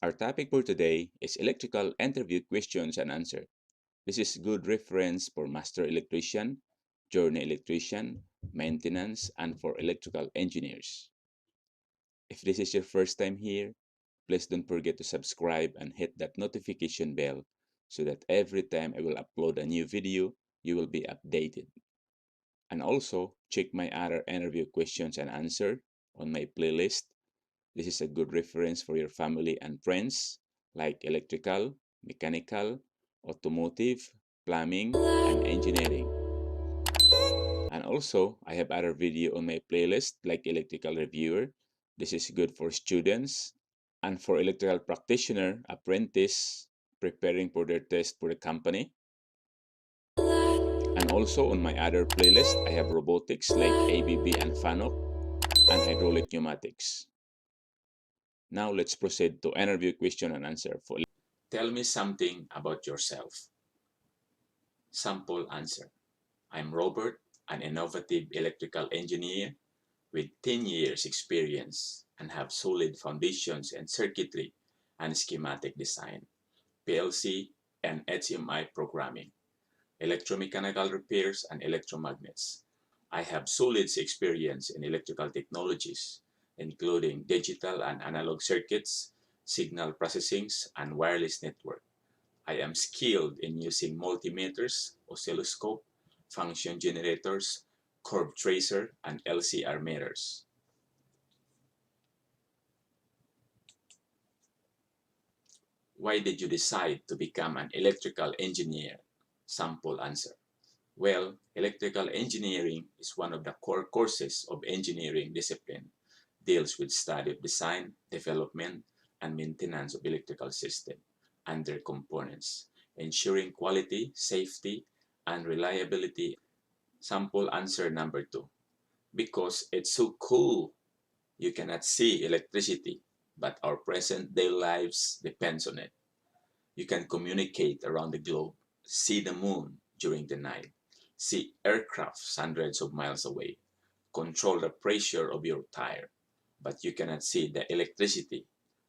Our topic for today is electrical interview questions and answer. This is good reference for master electrician, journey electrician, maintenance, and for electrical engineers. If this is your first time here, please don't forget to subscribe and hit that notification bell so that every time I will upload a new video, you will be updated. And also, check my other interview questions and answer on my playlist. This is a good reference for your family and friends like electrical, mechanical, automotive, plumbing, and engineering. And also, I have other video on my playlist like electrical reviewer. This is good for students and for electrical practitioner, apprentice preparing for their test for the company. And also on my other playlist, I have robotics like ABB and FANOC and hydraulic pneumatics. Now let's proceed to interview question and answer for. Tell me something about yourself. Sample answer. I'm Robert, an innovative electrical engineer with 10 years experience and have solid foundations in circuitry and schematic design, PLC and HMI programming, electromechanical repairs and electromagnets. I have solid experience in electrical technologies, including digital and analog circuits, signal processings, and wireless network. I am skilled in using multimeters, oscilloscope, function generators, curve tracer, and LCR meters. Why did you decide to become an electrical engineer? Sample answer. Well, electrical engineering is one of the core courses of engineering discipline. Deals with study of design, development, and maintenance of electrical system and their components, ensuring quality, safety, and reliability. Sample answer number 2. Because it's so cool. You cannot see electricity, but our present day lives depends on it. You can communicate around the globe, see the moon during the night, see aircrafts hundreds of miles away, control the pressure of your tire, but you cannot see the electricity,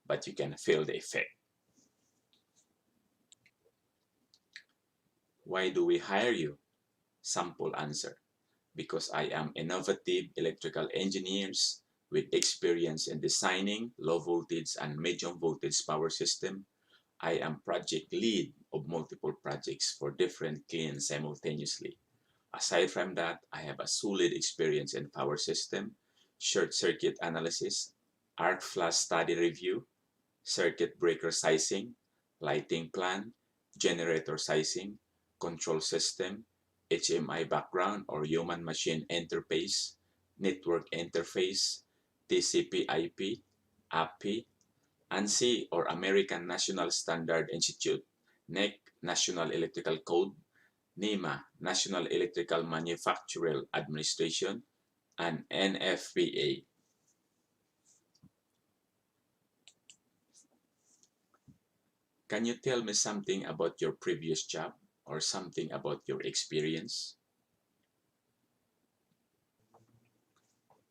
but you can feel the effect. Why do we hire you? Sample answer. Because I am innovative electrical engineers with experience in designing low voltage and medium voltage power system. I am project lead of multiple projects for different clients simultaneously. Aside from that, I have a solid experience in power system, short circuit analysis, arc flash study review, circuit breaker sizing, lighting plan, generator sizing, control system, HMI background or human machine interface, network interface, TCP/IP, API, ANSI or American National Standard Institute, NEC National Electrical Code, NEMA National Electrical Manufacturer Administration, and NFPA. Can you tell me something about your previous job or something about your experience?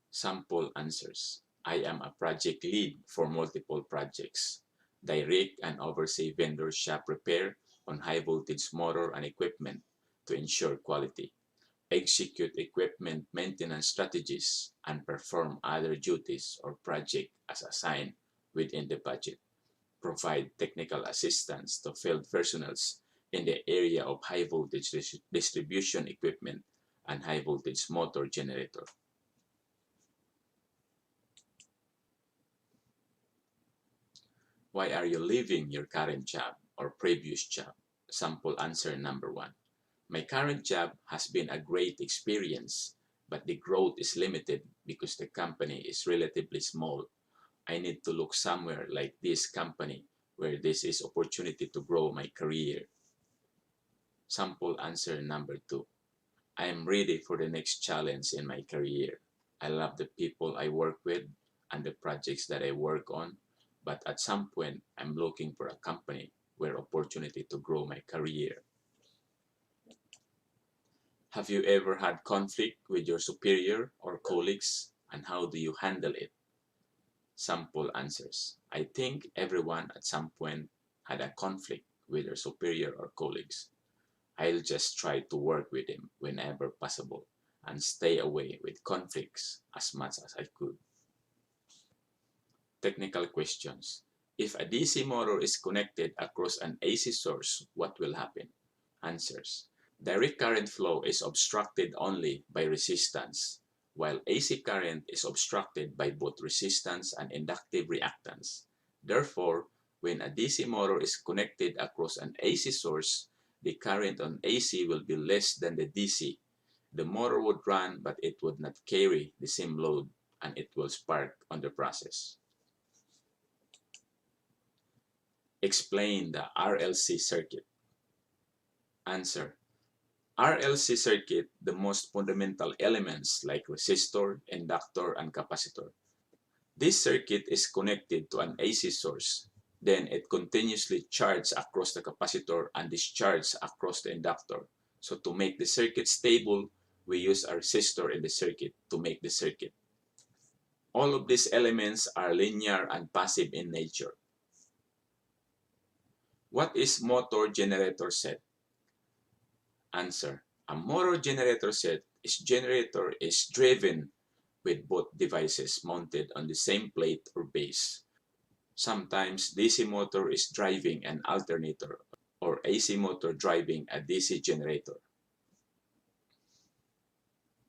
Sample answers. I am a project lead for multiple projects. Direct and oversee vendor shop repair on high voltage motor and equipment to ensure quality. Execute equipment maintenance strategies and perform other duties or project as assigned within the budget. Provide technical assistance to field personnel in the area of high voltage distribution equipment and high voltage motor generator. Why are you leaving your current job or previous job? Sample answer number 1. My current job has been a great experience, but the growth is limited because the company is relatively small. I need to look somewhere like this company where this is opportunity to grow my career. Sample answer number 2. I am ready for the next challenge in my career. I love the people I work with and the projects that I work on, but at some point I'm looking for a company where opportunity to grow my career. Have you ever had conflict with your superior or colleagues, and how do you handle it? Sample answers. I think everyone at some point had a conflict with their superior or colleagues. I'll just try to work with him whenever possible and stay away with conflicts as much as I could. Technical questions. If a DC motor is connected across an AC source, what will happen? Answers. Direct current flow is obstructed only by resistance, while AC current is obstructed by both resistance and inductive reactance. Therefore, when a DC motor is connected across an AC source, the current on AC will be less than the DC. The motor would run, but it would not carry the same load, and it will spark on the process. Explain the RLC circuit. Answer. RLC circuit, the most fundamental elements like resistor, inductor, and capacitor. This circuit is connected to an AC source. Then it continuously charges across the capacitor and discharges across the inductor. So to make the circuit stable, we use a resistor in the circuit to make the circuit. All of these elements are linear and passive in nature. What is motor generator set? Answer. A motor generator set is driven with both devices mounted on the same plate or base. Sometimes DC motor is driving an alternator or AC motor driving a DC generator.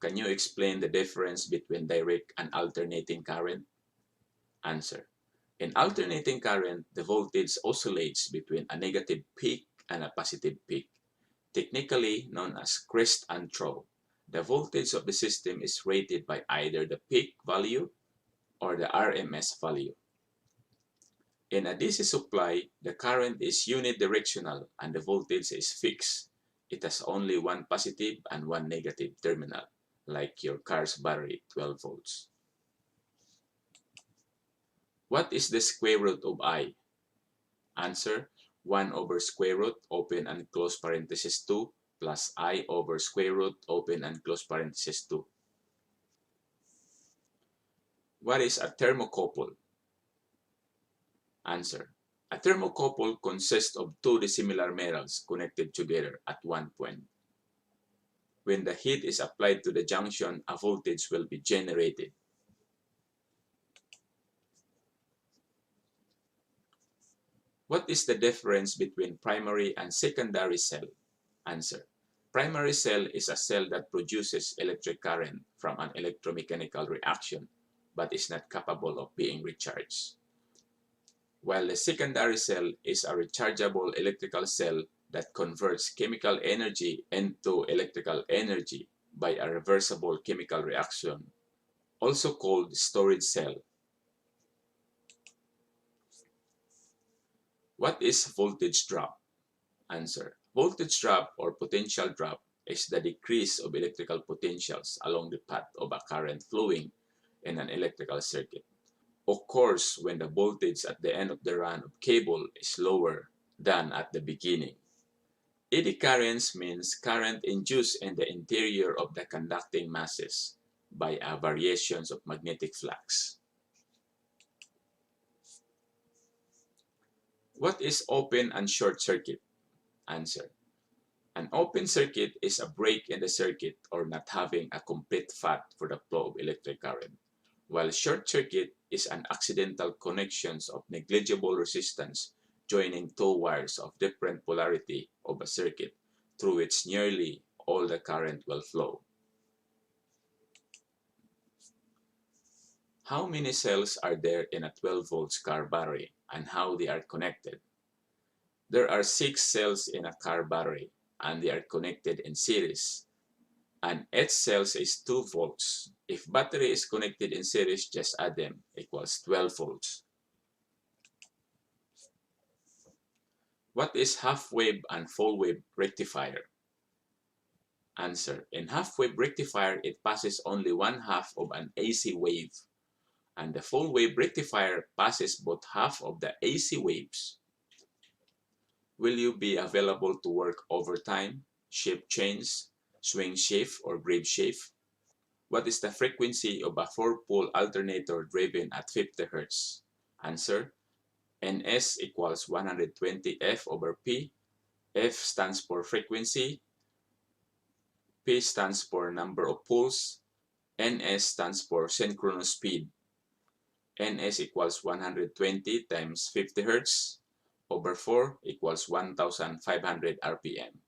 Can you explain the difference between direct and alternating current? Answer. In alternating current, the voltage oscillates between a negative peak and a positive peak, technically known as crest and trough. The voltage of the system is rated by either the peak value or the RMS value. In a DC supply, the current is unidirectional and the voltage is fixed. It has only one positive and one negative terminal, like your car's battery, 12 volts. What is the square root of I? Answer. 1 over square root, open and close parenthesis 2, plus I over square root, open and close parenthesis 2. What is a thermocouple? Answer. A thermocouple consists of two dissimilar metals connected together at one point. When the heat is applied to the junction, a voltage will be generated. What is the difference between primary and secondary cell? Answer. Primary cell is a cell that produces electric current from an electromechanical reaction but is not capable of being recharged. While the secondary cell is a rechargeable electrical cell that converts chemical energy into electrical energy by a reversible chemical reaction, also called storage cell. What is voltage drop? Answer. Voltage drop or potential drop is the decrease of electrical potentials along the path of a current flowing in an electrical circuit. Occurs when the voltage at the end of the run of cable is lower than at the beginning. Eddy currents means current induced in the interior of the conducting masses by variations of magnetic flux. What is open and short circuit? Answer. An open circuit is a break in the circuit or not having a complete path for the flow of electric current, while short circuit is an accidental connections of negligible resistance joining two wires of different polarity of a circuit through which nearly all the current will flow. How many cells are there in a 12 volts car battery and how they are connected? There are 6 cells in a car battery and they are connected in series. And each cell is 2 volts. If battery is connected in series, just add them, equals 12 volts. What is half-wave and full-wave rectifier? Answer. In half-wave rectifier, it passes only one half of an AC wave. And the full-wave rectifier passes both half of the AC waves. Will you be available to work overtime, shift change, swing shift, or grave shift? What is the frequency of a 4-pole alternator driven at 50 Hz? Answer: Ns equals 120 F over P. F stands for frequency, P stands for number of poles, Ns stands for synchronous speed. Ns equals 120 times 50 Hz over 4 equals 1500 RPM.